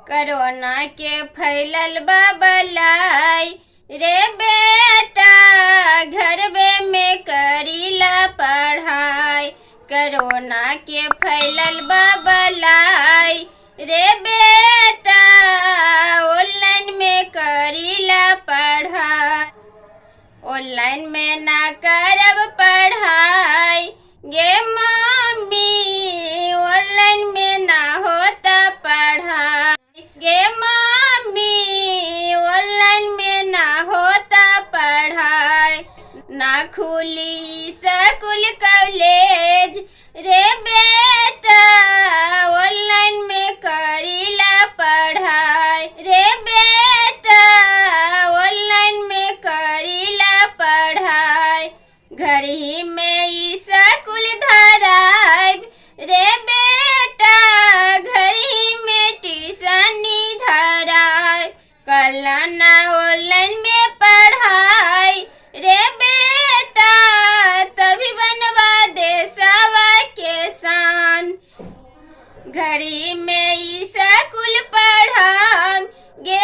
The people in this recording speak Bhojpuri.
कोरोना के फैलल बा बलाई रे बेटा, घरवे में करीला पढ़ाई। कोरोना के फैलल बा बलाई रे बेटा, ऑनलाइन में करीला पढ़ाई। ऑनलाइन में ना करब पढ़ाई गे मम्मी, ऑनलाइन में ना होता पढ़ाई गे मम्मी, ऑनलाइन में ना होता पढ़ाई। ना खुली स्कूल कॉलेज रे बेटा, ऑनलाइन में करीला पढ़ाई रे बेटा, ऑनलाइन में करीला पढ़ाई। घर ही में ई स्कूल धराइब रे बेटा, घर ही में ट्यूशनी धराइब। कल ना ऑनलाइन में पढ़ाई रे बेटा, तभी बनवा देशवा के शान। घड़ी में ई स्कूल पढ़ाम गे